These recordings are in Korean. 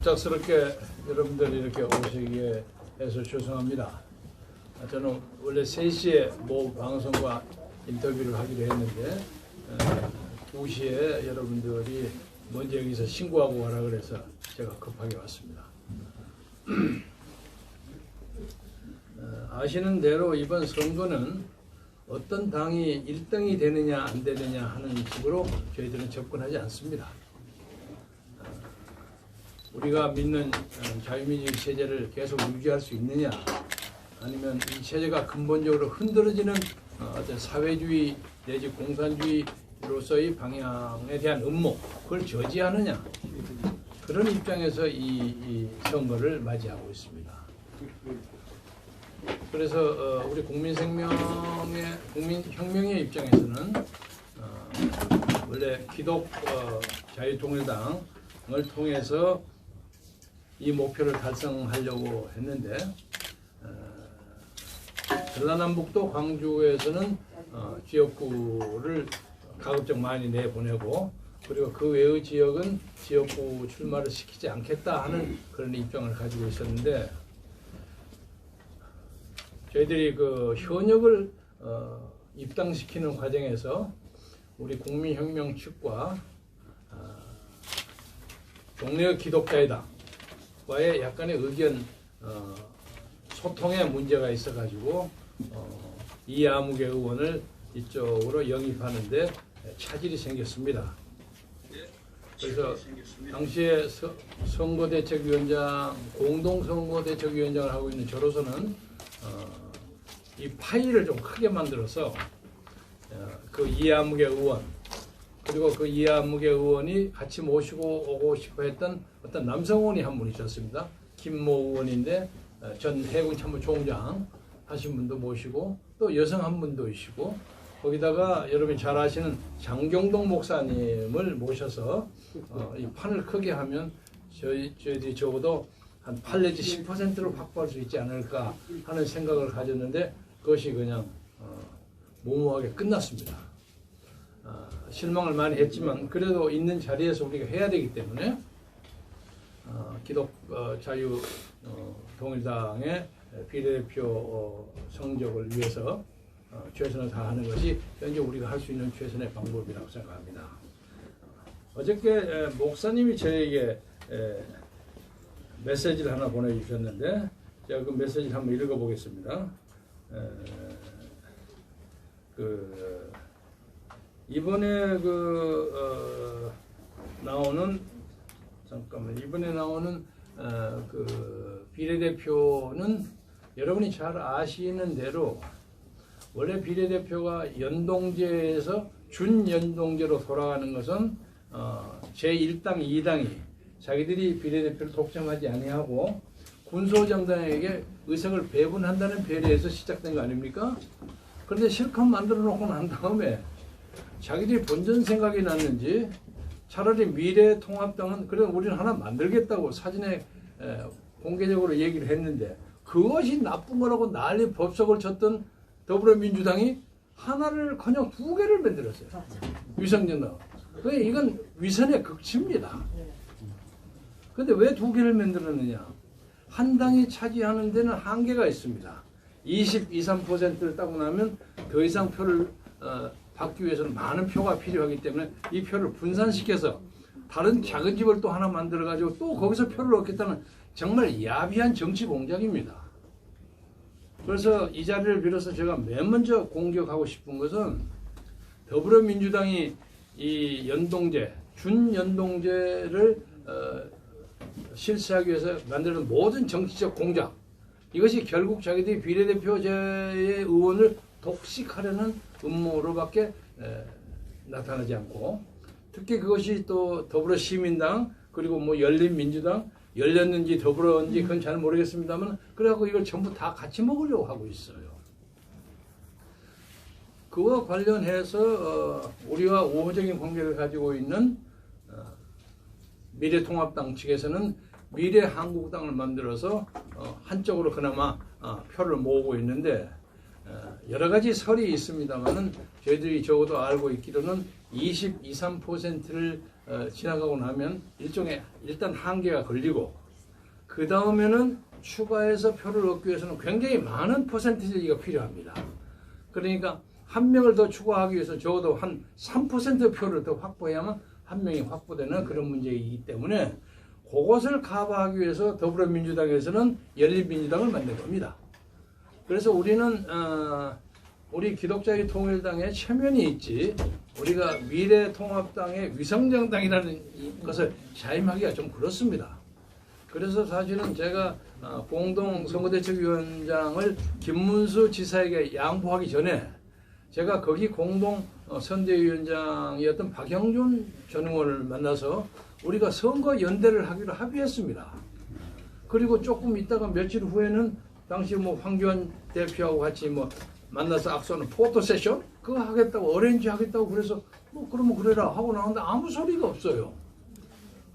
갑작스럽게 여러분들이 이렇게 오시게 해서 죄송합니다. 저는 원래 3시에 모 방송과 인터뷰를 하기로 했는데 2시에 여러분들이 먼저 여기서 신고하고 가라 그래서 제가 급하게 왔습니다. 아시는 대로 이번 선거는 어떤 당이 1등이 되느냐 안 되느냐 하는 식으로 저희들은 접근하지 않습니다. 우리가 믿는 자유민주주의 체제를 계속 유지할 수 있느냐, 아니면 이 체제가 근본적으로 흔들어지는 어떤 사회주의 내지 공산주의로서의 방향에 대한 음모, 그걸 저지하느냐, 그런 입장에서 이 선거를 맞이하고 있습니다. 그래서 우리 국민혁명의 입장에서는 원래 기독 자유통일당을 통해서 이 목표를 달성하려고 했는데 전라남북도 광주에서는 지역구를 가급적 많이 내보내고, 그리고 그 외의 지역은 지역구 출마를 시키지 않겠다 하는 그런 입장을 가지고 있었는데, 저희들이 그 현역을 입당시키는 과정에서 우리 국민혁명 측과 동네 기독자의당과의 약간의 의견 소통에 문제가 있어가지고 이아무개 의원을 이쪽으로 영입하는데 차질이 생겼습니다. 그래서 당시에 선거대책위원장, 공동선거대책위원장을 하고 있는 저로서는 이 파일을 좀 크게 만들어서 그 이아무개 의원, 그리고 그 이아무개 의원이 같이 모시고 오고 싶어 했던 어떤 남성 의원이 한 분 있었습니다. 김모 의원인데 전 해군참모총장 하신 분도 모시고, 또 여성 한 분도 있시고, 거기다가 여러분이 잘 아시는 장경동 목사님을 모셔서 이 판을 크게 하면 저희들이 적어도 한 8 내지 10%를 확보할 수 있지 않을까 하는 생각을 가졌는데, 그것이 그냥 무모하게 끝났습니다. 실망을 많이 했지만 그래도 있는 자리에서 우리가 해야 되기 때문에 기독 자유 통일당의 비례대표 성적을 위해서 최선을 다하는 것이 현재 우리가 할 수 있는 최선의 방법이라고 생각합니다. 어저께 목사님이 저에게 메시지를 하나 보내주셨는데, 제가 그 메시지를 한번 읽어보겠습니다. 이번에 이번에 나오는 그 비례대표는 여러분이 잘 아시는 대로 원래 비례대표가 연동제에서 준연동제로 돌아가는 것은 제1당, 2당이 자기들이 비례대표를 독점하지 아니하고 군소정당에게 의석을 배분한다는 배려에서 시작된 거 아닙니까? 그런데 실컷 만들어 놓고 난 다음에 자기들이 본전 생각이 났는지 차라리 미래통합당은 그래도 우리는 하나 만들겠다고 사진에 공개적으로 얘기를 했는데, 그것이 나쁜 거라고 난리 법석을 쳤던 더불어민주당이 하나를커녕 2개를 만들었어요. 위성정당. 이건 위선의 극치입니다. 그런데 왜 2개를 만들었느냐? 한 당이 차지하는 데는 한계가 있습니다. 22, 3%를 따고 나면 더 이상 표를 받기 위해서는 많은 표가 필요하기 때문에 이 표를 분산시켜서 다른 작은 집을 또 하나 만들어가지고 또 거기서 표를 얻겠다는 정말 야비한 정치 공작입니다. 그래서 이 자리를 빌어서 제가 맨 먼저 공격하고 싶은 것은 더불어민주당이 이 연동제, 준연동제를 실시하기 위해서 만드는 모든 정치적 공작, 이것이 결국 자기들이 비례대표제의 의원을 독식하려는 음모로밖에 나타나지 않고, 특히 그것이 또 더불어시민당 그리고 뭐 열린민주당, 열렸는지 더불어인지 그건 잘 모르겠습니다만, 그래갖고 이걸 전부 다 같이 먹으려고 하고 있어요. 그와 관련해서 우리와 우호적인 관계를 가지고 있는 미래통합당 측에서는 미래한국당을 만들어서 한쪽으로 그나마 표를 모으고 있는데, 여러 가지 설이 있습니다만은 저희들이 적어도 알고 있기로는 22, 3%를 지나가고 나면 일종의 일단 한계가 걸리고 그 다음에는 추가해서 표를 얻기 위해서는 굉장히 많은 퍼센티지가 필요합니다. 그러니까 한 명을 더 추가하기 위해서 적어도 한 3% 표를 더 확보해야만 한 명이 확보되는 그런 문제이기 때문에 그것을 커버하기 위해서 더불어민주당에서는 열린민주당을 만든 겁니다. 그래서 우리는 우리 기독자의 통일당에 체면이 있지 우리가 미래통합당의 위성정당이라는 것을 자임하기가 좀 그렇습니다. 그래서 사실은 제가 공동선거대책위원장을 김문수 지사에게 양보하기 전에 제가 거기 공동선대위원장이었던 박형준 전 의원을 만나서 우리가 선거연대를 하기로 합의했습니다. 그리고 조금 있다가 며칠 후에는 당시 황교안 대표하고 같이 만나서 악수하는 포토세션? 그거 하겠다고, 어레인지 하겠다고 그래서 그러면 그래라 하고 나왔는데 아무 소리가 없어요.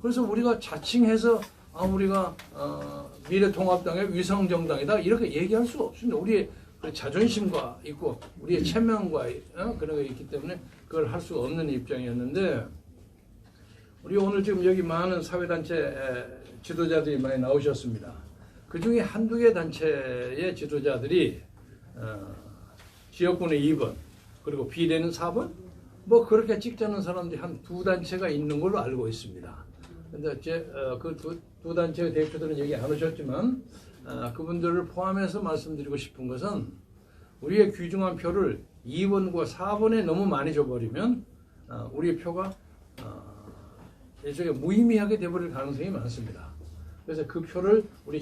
그래서 우리가 자칭해서 우리가 미래통합당의 위성정당이다 이렇게 얘기할 수가 없습니다. 우리의 자존심과 있고 우리의 체면과 그런 게 있기 때문에 그걸 할 수가 없는 입장이었는데 우리 오늘 지금 여기 많은 사회단체 지도자들이 많이 나오셨습니다. 그 중에 한두 개 단체의 지도자들이 지역군의 2번 그리고 비례는 4번 그렇게 찍자는 사람들이 한 두 단체가 있는 걸로 알고 있습니다. 근데 그 두 단체의 대표들은 여기 안 오셨지만 그분들을 포함해서 말씀드리고 싶은 것은 우리의 귀중한 표를 2번과 4번에 너무 많이 줘버리면 우리의 표가 일종의 무의미하게 돼버릴 가능성이 많습니다. 그래서 그 표를 우리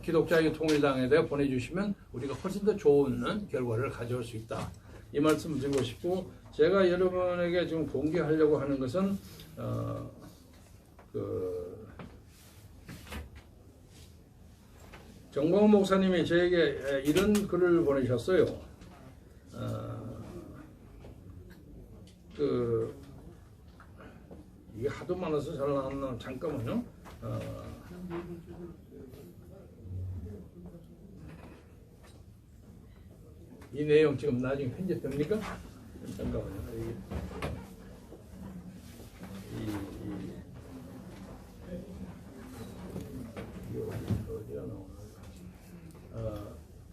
기독자유 통일당에다 보내주시면 우리가 훨씬 더 좋은 결과를 가져올 수 있다. 이 말씀을 드리고 싶고 제가 여러분에게 지금 공개하려고 하는 것은 정광훈 목사님이 저에게 이런 글을 보내셨어요. 이게 하도 많아서 잘 안 나와. 잠깐만요. 이 내용 지금 나중에 편집됩니까? 잠깐만요.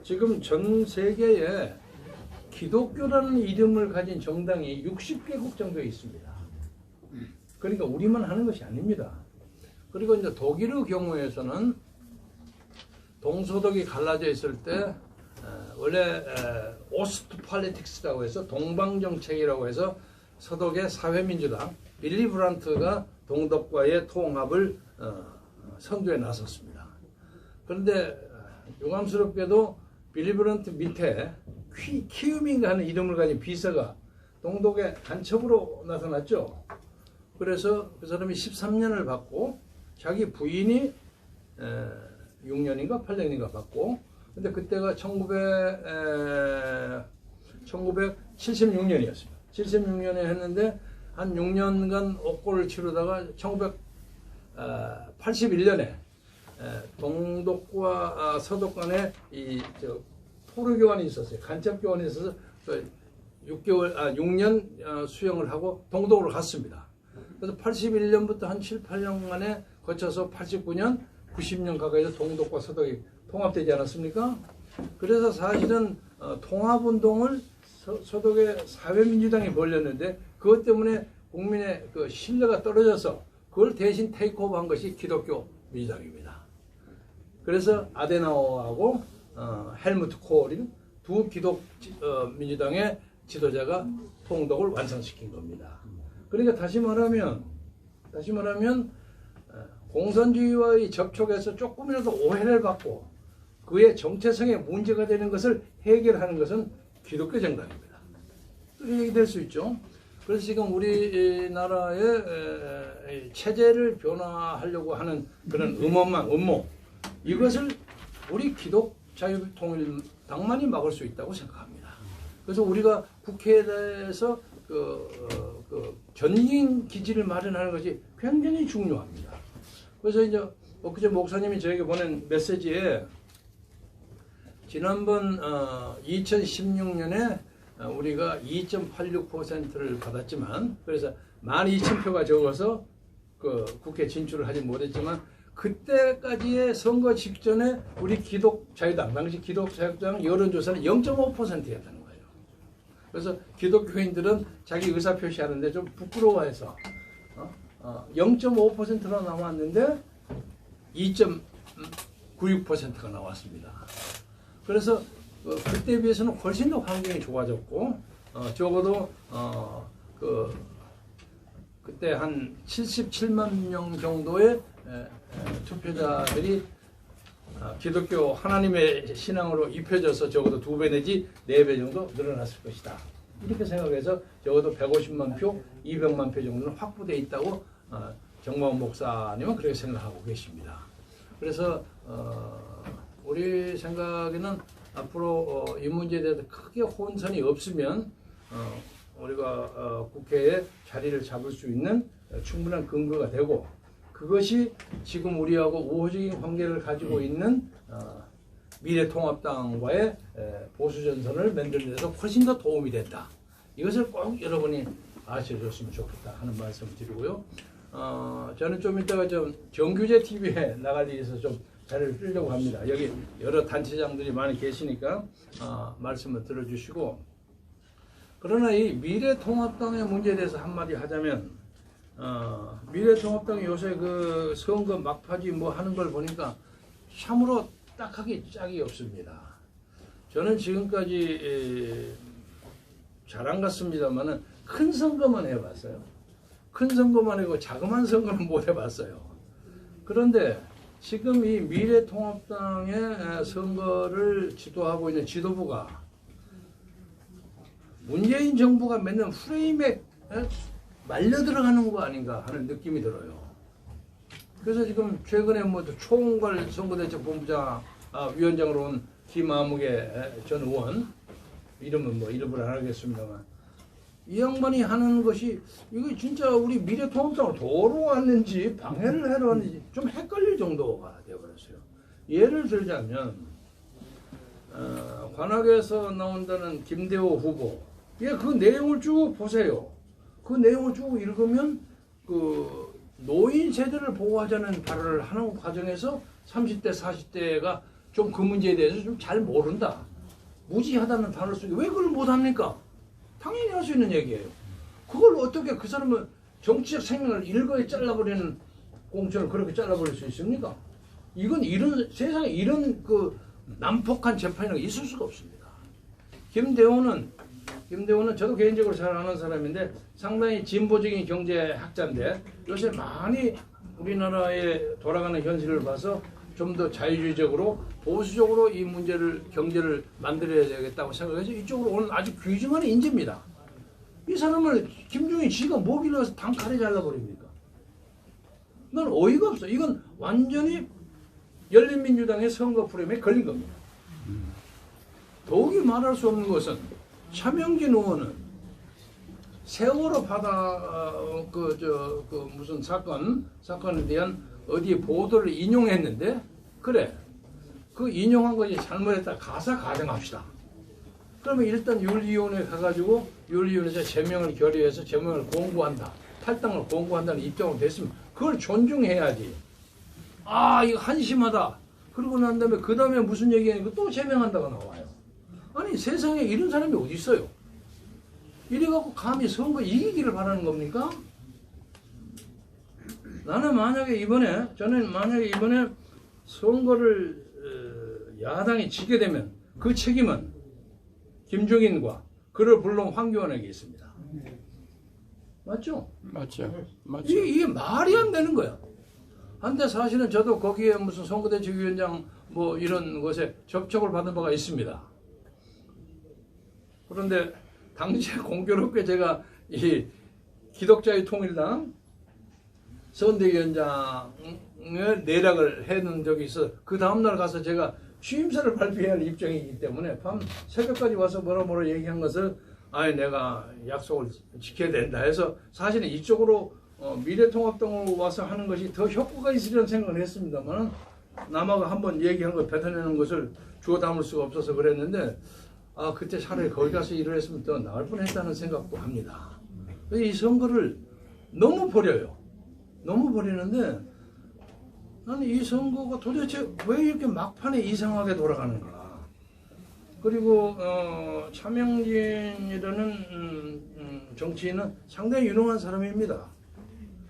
지금 전 세계에 기독교라는 이름을 가진 정당이 60개국 정도에 있습니다. 그러니까 우리만 하는 것이 아닙니다. 그리고 이제 독일의 경우에서는 동서독이 갈라져 있을 때 원래 오스트팔리틱스라고 해서 동방정책이라고 해서 서독의 사회민주당 빌리 브란트가 동독과의 통합을 선두에 나섰습니다. 그런데 유감스럽게도 빌리 브란트 밑에 키우밍 하는 이름을 가진 비서가 동독의 간첩으로 나타났죠. 그래서 그 사람이 13년을 받고 자기 부인이 6년인가 8년인가 받고 근데 그때가 1976년이었습니다. 76년에 했는데 한 6년간 옥고를 치르다가 1981년에 동독과 서독 간에 포로 교환이 있었어요. 간첩 교환이 있어서 6년 수용을 하고 동독으로 갔습니다. 그래서 81년부터 한 7, 8년간에 거쳐서 89년, 90년 가까이서 동독과 서독이 통합되지 않았습니까? 그래서 사실은 통합운동을 서독의 사회민주당이 벌였는데 그것 때문에 국민의 그 신뢰가 떨어져서 그걸 대신 테이크오버한 것이 기독교 민주당입니다. 그래서 아데나우어하고 헬무트 코hl 두 기독 민주당의 지도자가 통독을 완성시킨 겁니다. 그러니까 다시 말하면 공산주의와의 접촉에서 조금이라도 오해를 받고 그의 정체성에 문제가 되는 것을 해결하는 것은 기독교 정당입니다. 이렇게 얘기될 수 있죠. 그래서 지금 우리나라의 체제를 변화하려고 하는 그런 음모 이것을 우리 기독자유통일당만이 막을 수 있다고 생각합니다. 그래서 우리가 국회에 대해서 전진 기지를 마련하는 것이 굉장히 중요합니다. 그래서 이제 엊그제 목사님이 저에게 보낸 메시지에 지난번 2016년에 우리가 2.86%를 받았지만, 그래서 12,000표가 적어서 그 국회 진출을 하지 못했지만, 그때까지의 선거 직전에 우리 기독자유당, 당시 기독자유당 여론조사는 0.5%였다는 거예요. 그래서 기독교인들은 자기 의사 표시하는데 좀 부끄러워해서 0.5%로 나왔는데 2.96%가 나왔습니다. 그래서 그때에 비해서는 훨씬 더 환경이 좋아졌고, 적어도 그때 한 77만 명 정도의 투표자들이 기독교 하나님의 신앙으로 입혀져서 적어도 2배 내지 4배 정도 늘어났을 것이다. 이렇게 생각해서 적어도 150만 표, 200만 표 정도는 확보되어 있다고 정마훈 목사님은 그렇게 생각하고 계십니다. 그래서 우리 생각에는 앞으로 이 문제에 대해서 크게 혼선이 없으면 우리가 국회에 자리를 잡을 수 있는 충분한 근거가 되고, 그것이 지금 우리하고 우호적인 관계를 가지고 있는 미래통합당과의 보수전선을 만드는 데서 훨씬 더 도움이 된다. 이것을 꼭 여러분이 아셔줬으면 좋겠다 하는 말씀을 드리고요. 저는 좀 이따가 좀 정규제 TV에 나갈 일이 있어서 좀 자리를 뜨려고 합니다. 여기 여러 단체장들이 많이 계시니까 말씀을 들어주시고, 그러나 이 미래통합당의 문제에 대해서 한마디 하자면, 미래통합당이 요새 그 선거 막바지 뭐 하는 걸 보니까 참으로 딱하게 짝이 없습니다. 저는 지금까지 잘 안 갔습니다만은 큰 선거만 해봤어요. 큰 선거만 하고 자그마한 선거는 못 해봤어요. 그런데 지금 이 미래통합당의 선거를 지도하고 있는 지도부가 문재인 정부가 맨날 프레임에 말려 들어가는 거 아닌가 하는 느낌이 들어요. 그래서 지금 최근에 뭐 총괄 선거대책본부장 위원장으로 온 김아무개 전 의원, 이름은 뭐 이름을 안 하겠습니다만, 이 양반이 하는 것이 이거 진짜 우리 미래통합당으로 도로 왔는지 방해를 하러 왔는지 좀 헷갈릴 정도가 되어버렸어요. 예를 들자면 관악에서 나온다는 김대호 후보, 그 내용을 쭉 보세요. 그 내용을 쭉 읽으면 그 노인 세대를 보호하자는 발언을 하는 과정에서 30대, 40대가 좀 그 문제에 대해서 좀 잘 모른다, 무지하다는 단어를 쓰기, 왜 그걸 못합니까? 당연히 할 수 있는 얘기예요. 그걸 어떻게 그 사람은 정치적 생명을 일거에 잘라버리는 공천을 그렇게 잘라버릴 수 있습니까? 이건 이런 세상에 이런 그 난폭한 재판이 있을 수가 없습니다. 김대호는 저도 개인적으로 잘 아는 사람인데 상당히 진보적인 경제학자인데 요새 많이 우리나라에 돌아가는 현실을 봐서 좀 더 자유주의적으로 보수적으로 이 문제를, 경제를 만들어야 되겠다고 생각해서 이쪽으로 오는 아주 귀중한 인재입니다. 이 사람을 김종인 지가 뭐 길러서 단칼에 잘라버립니까? 난 어이가 없어. 이건 완전히 열린민주당의 선거 프레임에 걸린 겁니다. 더욱이 말할 수 없는 것은 차명진 의원은 세월호 바다 무슨 사건에 대한 어디에 보도를 인용했는데, 그래, 그 인용한 것이 잘못했다 가사 가정합시다. 그러면 일단 윤리위원회에 가가지고 윤리위원회에서 제명을 결의해서 제명을 공고한다, 탈당을 공고한다는 입장으로 됐으면 그걸 존중해야지. 이거 한심하다. 그러고 난 다음에 그 다음에 무슨 얘기하니까 또 제명한다고 나와요. 아니, 세상에 이런 사람이 어디 있어요? 이래갖고 감히 선거 이기기를 바라는 겁니까? 저는 만약에 이번에 선거를 야당이 지게 되면 그 책임은 김종인과 그를 불러온 황교안에게 있습니다. 맞죠? 맞죠. 이게 말이 안 되는 거야. 한데 사실은 저도 거기에 무슨 선거대책위원장 뭐 이런 것에 접촉을 받은 바가 있습니다. 그런데 당시에 공교롭게 제가 이 기독자유통일당 선대위원장을 내락을 해놓은 적이 있어. 그 다음날 가서 제가 취임사를 발표해야 할 입장이기 때문에 밤 새벽까지 와서 뭐라 얘기한 것을 내가 약속을 지켜야 된다 해서 사실은 이쪽으로 미래통합당으로 와서 하는 것이 더 효과가 있으리라는 생각을 했습니다만 남아가 한번 얘기한 걸 뱉어내는 것을 주워 담을 수가 없어서 그랬는데 아 그때 차라리 거기 가서 일을 했으면 더 나을 뻔했다는 생각도 합니다. 이 선거를 너무 버려요. 너무 버리는데 나는 이 선거가 도대체 왜 이렇게 막판에 이상하게 돌아가는가. 그리고 차명진이라는 정치인은 상당히 유능한 사람입니다.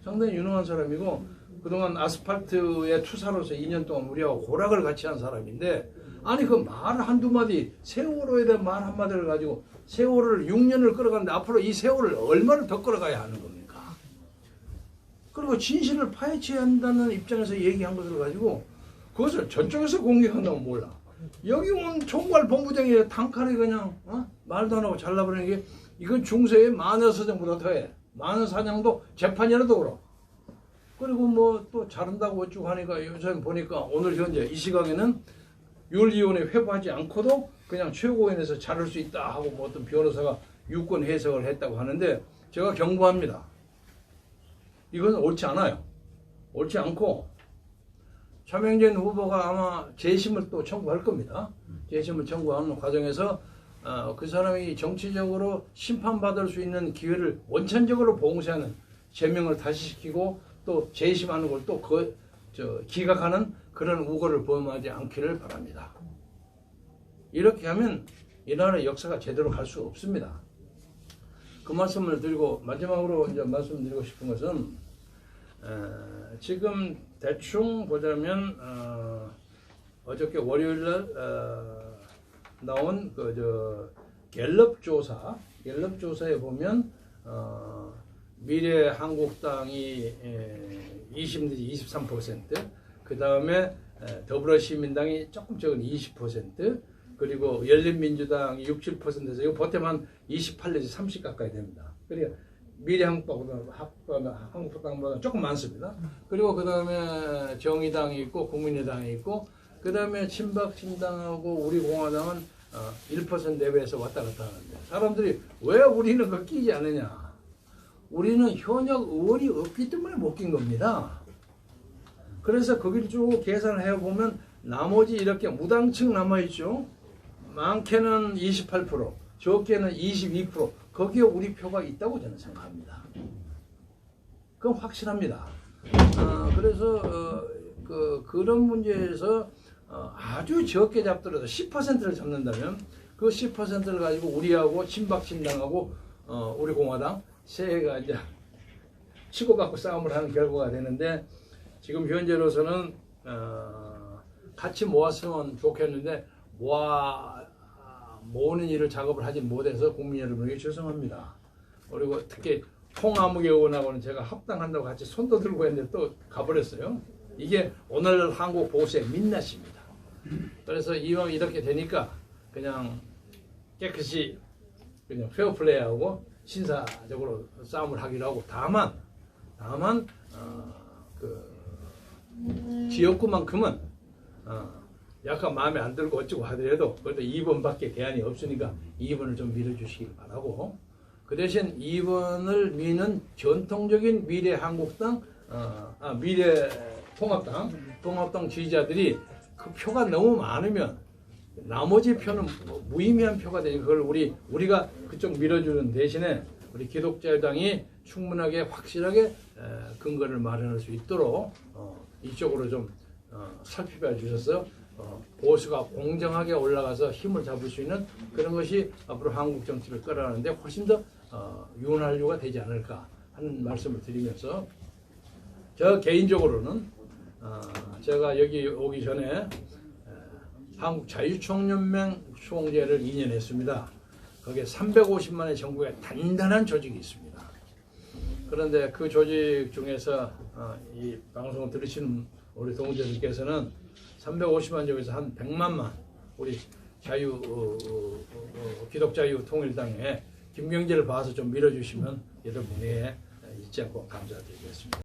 상당히 유능한 사람이고 그동안 아스팔트의 투사로서 2년 동안 우리하고 고락을 같이 한 사람인데 아니 그 말 한두 마디 세월호에 대한 말 한마디를 가지고 세월을 6년을 끌어가는데 앞으로 이 세월을 얼마를 더 끌어가야 하는 겁니까? 그리고 진실을 파헤쳐야 한다는 입장에서 얘기한 것을 가지고 그것을 저쪽에서 공격한다면 몰라. 여기 온 총괄본부장이 단칼에 그냥 말도 안 하고 잘라버리는 게 이건 중세의 만여사장보다 더해. 만여사장도 재판이라도 그러. 그리고 뭐 또 자른다고 어쩌고 하니까 요즘 보니까 오늘 현재 이 시각에는 윤리위원회 회부하지 않고도 그냥 최고위원회에서 자를 수 있다 하고 뭐 어떤 변호사가 유권 해석을 했다고 하는데 제가 경고합니다. 이건 옳지 않아요. 옳지 않고 차명진 후보가 아마 재심을 또 청구할 겁니다. 재심을 청구하는 과정에서 그 사람이 정치적으로 심판받을 수 있는 기회를 원천적으로 봉쇄하는 제명을 다시 시키고 또 재심하는 걸 또 기각하는 그런 우거를 범하지 않기를 바랍니다. 이렇게 하면 이 나라의 역사가 제대로 갈 수 없습니다. 그 말씀을 드리고 마지막으로 이제 말씀드리고 싶은 것은 지금 대충 보자면 어저께 월요일날 나온 갤럽 조사에 보면 미래한국당이 20 내지 23%, 그 다음에 더불어시민당이 조금 적은 20%, 그리고 열린민주당이 67%에서 이거 보태면 28 내지 30 가까이 됩니다. 그러니까 미래한국당보다 조금 많습니다. 그리고 그 다음에 정의당이 있고 국민의당이 있고 그 다음에 친박신당하고 우리공화당은 1% 내외에서 왔다 갔다 하는데 사람들이 왜 우리는 그 끼지 않느냐. 우리는 현역 의원이 없기 때문에 못 낀 겁니다. 그래서 거기를 쭉 계산을 해보면 나머지 이렇게 무당층 남아있죠. 많게는 28%, 적게는 22%. 거기에 우리 표가 있다고 저는 생각합니다. 그건 확실합니다. 그래서 그런 문제에서 아주 적게 잡더라도 10%를 잡는다면 그 10%를 가지고 우리하고 친박신당하고 우리 공화당 세가 이제 치고받고 싸움을 하는 결과가 되는데 지금 현재로서는 같이 모았으면 좋겠는데 모으는 일을 작업을 하지 못해서 국민 여러분에게 죄송합니다. 그리고 특히 통아무개 의원하고는 제가 합당한다고 같이 손도 들고 했는데 또 가버렸어요. 이게 오늘 한국 보수의 민낯입니다. 그래서 이왕 이렇게 되니까 그냥 깨끗이 그냥 페어플레이하고 신사적으로 싸움을 하기로 하고 다만 지역구만큼은 약간 마음에 안 들고 어쩌고 하더라도 그래도 2번밖에 대안이 없으니까 2번을 좀 밀어주시길 바라고 그 대신 2번을 미는 전통적인 미래한국당 미래통합당 지지자들이 그 표가 너무 많으면 나머지 표는 무의미한 표가 되니까 그걸 우리가 그쪽 밀어주는 대신에 우리 기독자유당이 충분하게 확실하게 근거를 마련할 수 있도록 이쪽으로 좀 살펴봐 주셔서 보수가 공정하게 올라가서 힘을 잡을 수 있는 그런 것이 앞으로 한국 정치를 끌어가는데 훨씬 더 윤활유가 되지 않을까 하는 말씀을 드리면서 저 개인적으로는 제가 여기 오기 전에 한국자유총연맹 총재를 2년 했습니다. 거기에 350만의 전국에 단단한 조직이 있습니다. 그런데 그 조직 중에서 이 방송을 들으시는 우리 동지들께서는 350만 중에서 한 100만만 우리 기독자유통일당에 김경재를 봐서 좀 밀어주시면 여러분에 잊지 않고 감사드리겠습니다.